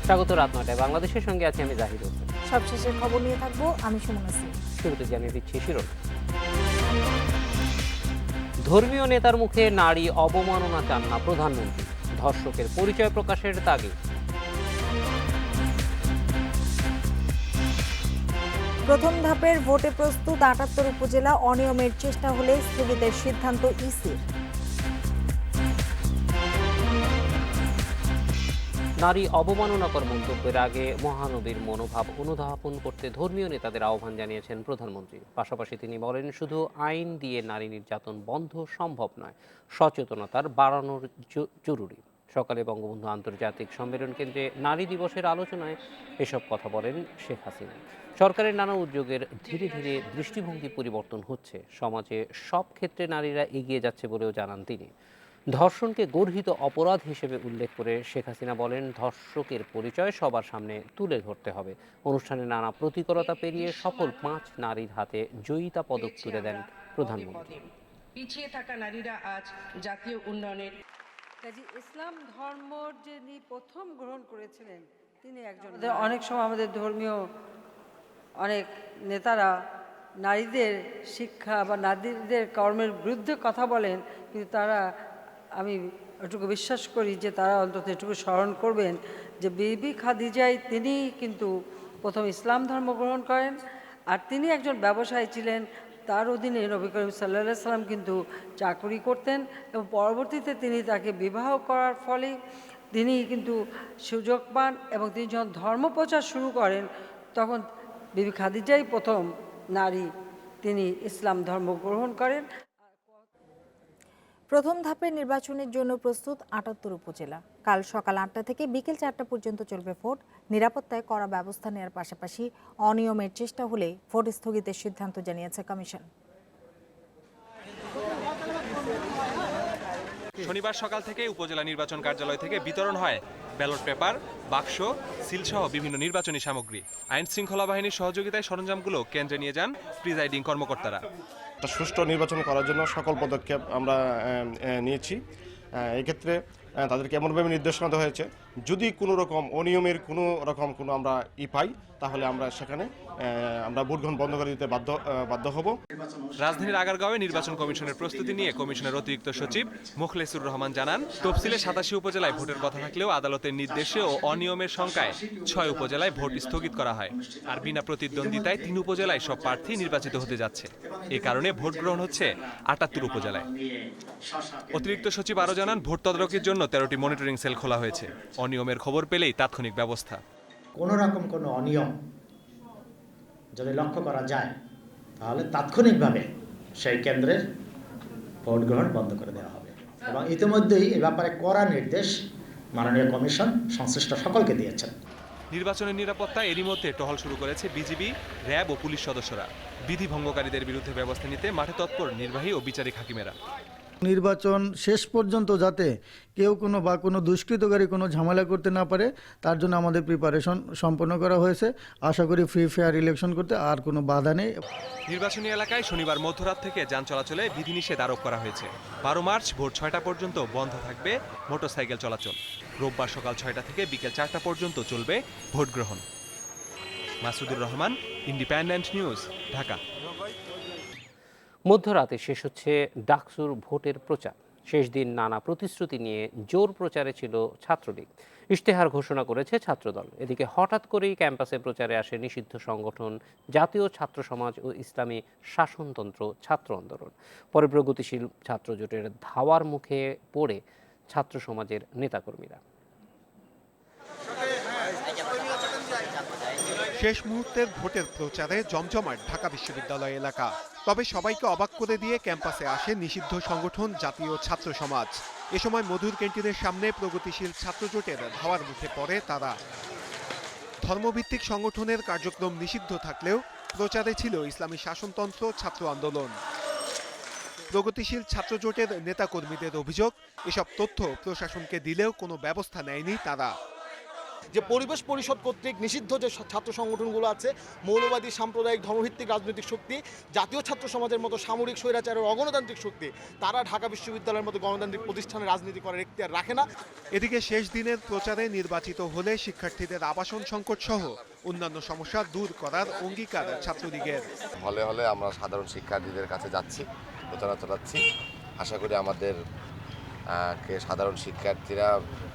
স্বাগত রাত ৯টায় বাংলাদেশের সঙ্গে আছি আমি জাহির হোসেন। সবশেষের খবর নিয়ে থাকবো আমি সুমনা সিং। শুরুতে জানিয়ে দিচ্ছি শিরোনাম। ধর্মীয় নেতার মুখে নারী অবমাননা চান না প্রধানমন্ত্রী, ধর্ষকের পরিচয় প্রকাশের তাগিদ। প্রথম ধাপের ভোটে প্রস্তুত ৭৮ উপজেলা, অনিয়মের চেষ্টা হলে স্থগিতের সিদ্ধান্ত ইসির। নারী অবমাননাকর মন্তব্যের আগে মহানবীর মনোভাব অনুধাবন করতে ধর্মীয় নেতাদের আহ্বান জানিয়েছেন প্রধানমন্ত্রী। পাশাপাশি তিনি বলেন, শুধু আইন দিয়ে নারী নির্যাতন বন্ধ সম্ভব নয়, সচেতনতার বাড়ানোর জরুরি। সকালে বঙ্গবন্ধু আন্তর্জাতিক সম্মেলন কেন্দ্রে নারী দিবসের আলোচনায় এসব কথা বলেন শেখ হাসিনা। সরকারের নানা উদ্যোগের ধীরে ধীরে দৃষ্টিভঙ্গি পরিবর্তন হচ্ছে, সমাজে সব ক্ষেত্রে নারীরা এগিয়ে যাচ্ছে বলেও জানান তিনি। ধর্ষণকে গর্হিত অপরাধ হিসেবে উল্লেখ করে শেখ হাসিনা বলেন, ধর্ষকের পরিচয় সবার সামনে তুলে ধরতে হবে। অনুষ্ঠানে নানা প্রতিকূলতা পেরিয়ে সফল ৫ নারীর হাতে জয়িতা পদক তুলে দেন প্রধানমন্ত্রী। পিছিয়ে থাকা নারীরা আজ জাতীয় উন্নয়নের কাজী ইসলাম ধর্ম যিনি প্রথম গ্রহণ করেছিলেন তিনি একজন। অনেক সময় আমাদের ধর্মীয় অনেক নেতারা নারীদের শিক্ষা বা নারীদের কর্মের বিরুদ্ধে কথা বলেন, কিন্তু তারা, আমি এটুকু বিশ্বাস করি যে তারা অন্তত এটুকু স্মরণ করবেন যে বিবি খাদিজাই তিনি কিন্তু প্রথম ইসলাম ধর্ম গ্রহণ করেন, আর তিনি একজন ব্যবসায়ী ছিলেন। তার অধীনে নবী করিম সাল্লাল্লাহু সাল্লাম কিন্তু চাকরি করতেন এবং পরবর্তীতে তিনি তাকে বিবাহ করার ফলে তিনি কিন্তু সুযোগ পান এবং তিনি যখন ধর্ম প্রচার শুরু করেন তখন বিবি খাদিজাই প্রথম নারী, তিনি ইসলাম ধর্ম গ্রহণ করেন। প্রথম ধাপের নির্বাচনের জন্য প্রস্তুত ৭৮ উপজেলা। কাল সকাল ৮টা থেকে বিকেল ৪টা পর্যন্ত চলবে ভোট। নিরাপত্তায় কড়া ব্যবস্থা নেওয়ার পাশাপাশি অনিয়মের চেষ্টা হলে ভোট স্থগিতের সিদ্ধান্ত জানিয়েছে কমিশন। শনিবার সকাল থেকে উপজেলা নির্বাচন কার্যালয় থেকে বিতরণ হয় ব্যালট পেপার, বাক্স, সিলসহ বিভিন্ন নির্বাচনী সামগ্রী। আইন শৃঙ্খলা বাহিনীর সহযোগিতায় সরঞ্জামগুলো কেন্দ্রে নিয়ে যান প্রিজাইডিং কর্মকর্তারা। সুষ্ঠু নির্বাচন করার জন্য সকল পদক্ষেপ আমরা নিয়েছি। এক্ষেত্রে তাদেরকে এমনভাবে নির্দেশনা দেওয়া হয়েছে, যদি কোনো রকম অনিয়মের কোনো আমরা পাই, তাহলে আমরা সেখানে আমরা ভোট গ্রহণ বন্ধ করে দিতে বাধ্য হব। রাজধানীর আগারগাঁওয়ে নির্বাচন কমিশনের প্রস্তুতি নিয়ে কমিশনের অতিরিক্ত সচিব মোখলেসুর রহমান জানান, তফসিলে ৮৭ উপজেলায় ভোটের কথা থাকলেও আদালতের নির্দেশে ও অনিয়মের শঙ্কায় ৬ উপজেলায় ভোট স্থগিত করা হয়। আর বিনা প্রতিদ্বন্দ্বিতায় ৩ উপজেলায় সব প্রার্থী নির্বাচিত হতে যাচ্ছে। এ কারণে ভোট গ্রহণ হচ্ছে ৭৮ উপজেলায়। অতিরিক্ত সচিব আরও জানান, ভোট তদারকির জন্য 13টি মনিটরিং সেল খোলা হয়েছে। অনিয়মের খবর পেলেই তাৎক্ষণিক ব্যবস্থা। কোনো রকম কোনো অনিয়ম যদি লক্ষ্য করা যায় তাহলে তাৎক্ষণিকভাবে সেই কেন্দ্রের ভোট গ্রহণ বন্ধ করে দেওয়া হবে এবং ইতিমধ্যেই এ ব্যাপারে কড়া নির্দেশ মাননীয় কমিশন সংশ্লিষ্ট সকলকে দিয়েছেন। নির্বাচনের নিরাপত্তা এরই মধ্যে টহল শুরু করেছে বিজিবি, র্যাব ও পুলিশ সদস্যরা। বিধি ভঙ্গকারীদের বিরুদ্ধে ব্যবস্থা নিতে মাঠে তৎপর নির্বাহী ও বিচারিক হাকিমেরা। নির্বাচন শেষ পর্যন্ত যাতে কেউ কোনো দুষ্কৃতকারী কোনো ঝামেলা করতে না পারে, তার জন্য আমাদের প্রিপারেশন সম্পন্ন করা হয়েছে। আশা করি ফ্রি ফেয়ার ইলেকশন করতে আর কোনো বাধা নেই। নির্বাচনী এলাকায় শনিবার মধ্যরাত থেকে যান চলাচলে বিধিনিষেধ আরোপ করা হয়েছে। ১২ মার্চ ভোর ৬টা পর্যন্ত বন্ধ থাকবে মোটরসাইকেল চলাচল। রোববার সকাল ৬টা থেকে বিকেল ৪টা পর্যন্ত চলবে ভোট গ্রহণ। Masudur Rahman, independent news, Dhaka. মধ্যরাতে শেষ হচ্ছে ডাকসুর ভোটের প্রচার। শেষ দিন নানা প্রতিশ্রুতি নিয়ে জোর প্রচারে ছিল ছাত্রলীগ। ইশতেহার ঘোষণা করেছে ছাত্রদল। এদিকে হঠাৎ করেই ক্যাম্পাসে প্রচারে আসে নিষিদ্ধ সংগঠন জাতীয় ছাত্র সমাজ ও ইসলামী শাসনতন্ত্র ছাত্র আন্দোলন। পরে প্রগতিশীল ছাত্র জোটের ধাওয়ার মুখে পড়ে ছাত্র সমাজের নেতাকর্মীরা। শেষ মুহূর্তের ভোটের প্রচারে জমজমাট ঢাকা বিশ্ববিদ্যালয় এলাকা। তবে সবাইকে অবাক করে দিয়ে ক্যাম্পাসে আসে নিষিদ্ধ সংগঠন জাতীয় ছাত্র সমাজ। এ সময় মধুর ক্যান্টিনের সামনে প্রগতিশীল ছাত্র জোটের ধাওয়ার মুখে পড়ে তারা। ধর্মভিত্তিক সংগঠনের কার্যক্রম নিষিদ্ধ থাকলেও প্রচারে ছিল ইসলামী শাসনতন্ত্র ছাত্র আন্দোলন। প্রগতিশীল ছাত্র জোটের নেতাকর্মীদের অভিযোগ, এসব তথ্য প্রশাসনকে দিলেও কোনো ব্যবস্থা নেয়নি তারা। যে পরিবেশ পরিষদ কর্তৃক নিষিদ্ধ যে ছাত্র সংগঠনগুলো আছে, মৌলবাদী সাম্প্রদায়িক ধর্মভিত্তিক রাজনৈতিক শক্তি, জাতীয় ছাত্র সমাজের মতো সামরিক স্বৈরাচারের অগণতান্ত্রিক শক্তি, তারা ঢাকা বিশ্ববিদ্যালয়ের মতো গণতান্ত্রিক প্রতিষ্ঠানে রাজনীতি করার এখতিয়ার রাখে না। এদিকে শেষ দিনের প্রচারে নির্বাচিত হলে শিক্ষার্থীদের আবাসন সংকট সহ অন্যান্য সমস্যা দূর করার অঙ্গীকার ছাত্রলীগের। হলে হলে আমরা সাধারণ শিক্ষার্থীদের কাছে যাচ্ছি, প্রচারণা চালাচ্ছি। আশা করি আমাদের সাধারণ শিক্ষার্থীরা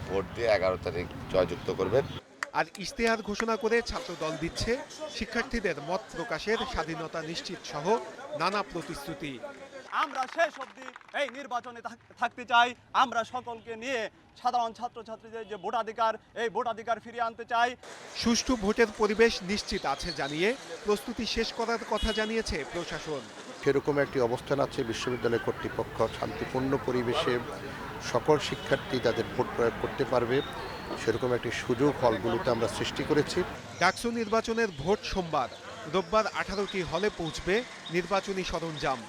ভোট দিয়ে 11 তারিখ জয়যুক্ত করবেন। আর ইশতেহার ঘোষণা করে ছাত্রদল দিচ্ছে শিক্ষার্থীদের মত প্রকাশের স্বাধীনতা নিশ্চিত সহ নানা প্রতিশ্রুতি। আমরা শেষ অবধি এই নির্বাচনে থাকতে চাই। আমরা সকলকে নিয়ে সাধারণ ছাত্রছাত্রীদের যে ভোটাধিকার, এই ভোটাধিকার ফিরিয়ে আনতে চাই। সুষ্ঠু ভোটের পরিবেশ নিশ্চিত আছে জানিয়ে প্রস্তুতি শেষ করার কথা জানিয়েছে প্রশাসন। সেরকম একটি অবস্থান আছে বিশ্ববিদ্যালয় কর্তৃপক্ষ শান্তিপূর্ণ পরিবেশে সকল শিক্ষার্থী তাদের ভোট প্রয়োগ করতে পারবে, সেরকম একটি সুযোগ হলগুলোতে আমরা সৃষ্টি করেছি। ডাকসু নির্বাচনের ভোট সোমবার, রোববার 18টি হলে পৌঁছবে নির্বাচনী সরঞ্জাম।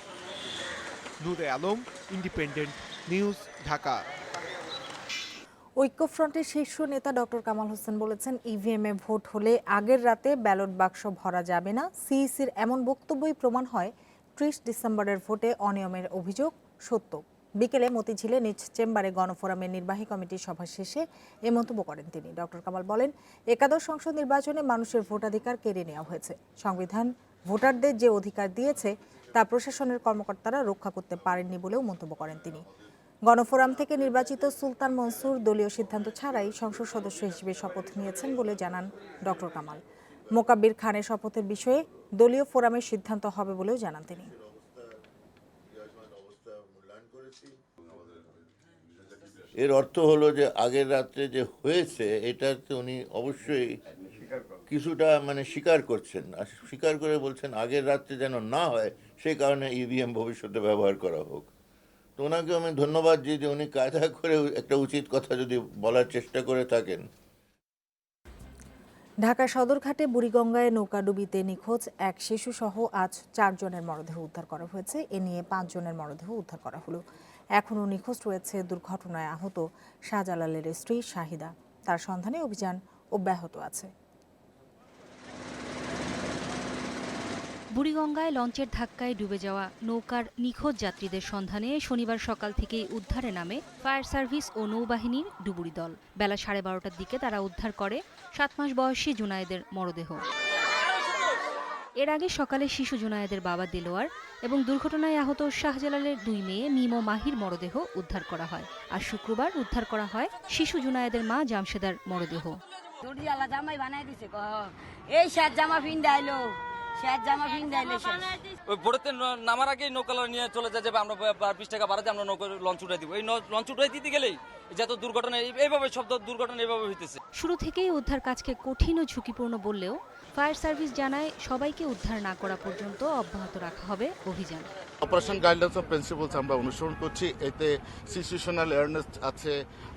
নূরে আলম, ইন্ডিপেন্ডেন্ট নিউজ, ঢাকা। ঐক্যফ্রন্টের শীর্ষ নেতা ডক্টর কামাল হোসেন বলেছেন, ইভিএমে ভোট হলে আগের রাতে ব্যালট বাক্স ভরা যাবে না। সিইসির এমন বক্তব্যই প্রমাণ হয় 30 ডিসেম্বরের ভোটে অনিয়মের অভিযোগ সত্য। বিকেলে মতিঝিলে নিজ চেম্বারে গণফোরামের নির্বাহী কমিটির সভা শেষে এ মন্তব্য করেন তিনি। ডক্টর কামাল বলেন, একাদশ সংসদ নির্বাচনে মানুষের ভোটাধিকার কেড়ে নেওয়া হয়েছে। সংবিধান ভোটারদের যে অধিকার দিয়েছে তা প্রশাসনের কর্মকর্তারা রক্ষা করতে পারেননি বলেও মন্তব্য করেন তিনি। গণফোরাম থেকে নির্বাচিত সুলতান মনসুর দলীয় সিদ্ধান্ত ছাড়াই সংসদ সদস্য হিসেবে শপথ নিয়েছেন বলে জানান ডক্টর কামাল। মোকাব্বির খানের শপথের বিষয়ে দলীয় ফোরামের সিদ্ধান্ত হবে বলেও জানান তিনি। এর অর্থ হলো যে আগের রাত্রে যে হয়েছে এটাতে উনি অবশ্যই কিছুটা স্বীকার করছেন, আর স্বীকার করে বলছেন আগের রাত্রে যেন না হয় সেই কারণে ইভিএম ভবিষ্যতে ব্যবহার করা হোক। তো ওনাকে আমি ধন্যবাদ দিই যে উনি কায়দা করে একটা উচিত কথা যদি বলার চেষ্টা করে থাকেন। ঢাকা সদরঘাটে বুড়িগঙ্গায় নৌকাডুবিতে নিখোঁজ এক শিশু সহ আজ 4 জনের মরদেহ উদ্ধার করা হয়েছে। এ নিয়ে 5 জনের মরদেহ উদ্ধার করা হলো। এখনও নিখোঁজ রয়েছে দুর্ঘটনায় আহত শাহজালালের স্ত্রী শাহিদা। তার সন্ধানে অভিযান অব্যাহত আছে। বুড়িগঙ্গায় লঞ্চের ধাক্কায় ডুবে যাওয়া নৌকার নিখোঁজ যাত্রীদের সন্ধানে শনিবার সকাল থেকেই উদ্ধারে নামে ফায়ার সার্ভিস ও নৌবাহিনীর ডুবুরি দল। বেলা 12:30টার দিকে তারা উদ্ধার করে 7 মাস বয়সী জুনায়েদের মরদেহ। এর আগে সকালে শিশু জুনায়েদের বাবা দেলোয়ার এবং দুর্ঘটনায় আহত শাহজালালের 2 মেয়ে মিম ও মাহির মরদেহ উদ্ধার করা হয়। আর শুক্রবার উদ্ধার করা হয় শিশু জুনায়েদের মা জামশেদার মরদেহ। ওই ভোরেতে নামার আগেই নৌকালা নিয়ে চলে যায় যে আমরা 20 টাকা ভাড়া দিয়ে আমরা লঞ্চ উঠাই দিব। এই লঞ্চ উঠাই দিতে গেলেই যত দুর্ঘটনা এইভাবে সব দুর্ঘটনা এইভাবে হইতেছে। শুরু থেকেই উদ্ধার কাজকে কঠিন ও ঝুঁকিপূর্ণ বললেও ফায়ার সার্ভিস জানায় সবাইকে উদ্ধার না করা পর্যন্ত অব্যাহত রাখা হবে অভিযান। অপারেশন গাইডলাইন্স অফ প্রিন্সিপালস আমরা অনুসরণ করছি। এতে সিচুয়েশনাল অ্যাওয়ারনেস আছে,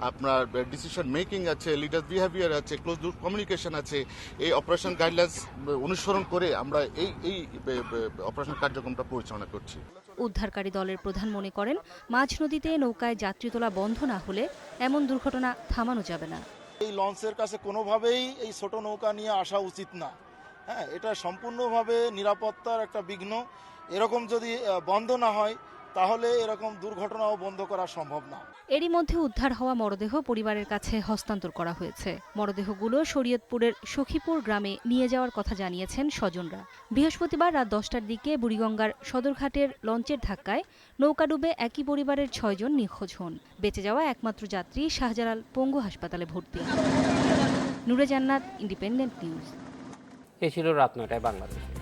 আপনার ডিসিশন মেকিং আছে, লিডার বিহেভিয়ার আছে, ক্লোজ লুপ কমিউনিকেশন আছে। এই অপারেশন গাইডলাইন্স অনুসরণ করে আমরা এই অপারেশন কার্যক্রমটা পরিচালনা করছি। উদ্ধারকারী দলের প্রধান মনে করেন, মাঝ নদীতে নৌকায় যাত্রী তোলা বন্ধ না হলে এমন দুর্ঘটনা থামানো যাবে না। এই লঞ্চের কাছে কোনোভাবেই এই ছোট নৌকা নিয়ে আসা উচিত না। হ্যাঁ, এটা সম্পূর্ণভাবে নিরাপত্তার একটা বিঘ্ন। এরকম যদি বন্ধ না হয় তাহলে এরকম দুর্ঘটনাও বন্ধ করা সম্ভব না। এরই মধ্যে উদ্ধার হওয়া মরদেহ পরিবারের কাছে হস্তান্তর করা হয়েছে। মরদেহগুলো শরীয়তপুরের সখীপুর গ্রামে নিয়ে যাওয়ার কথা জানিয়েছেন স্বজনরা। বৃহস্পতিবার রাত 10টার দিকে বুড়িগঙ্গার সদরঘাটের লঞ্চের ধাক্কায় নৌকা ডুবে একই পরিবারের 6 জন নিখোঁজ হন। বেঁচে যাওয়া একমাত্র যাত্রী শাহজালাল পঙ্গু হাসপাতালে ভর্তি। নূরে জান্নাত, ইন্ডিপেন্ডেন্ট নিউজ। এ ছিল রাত 9টায় বাংলাদেশে।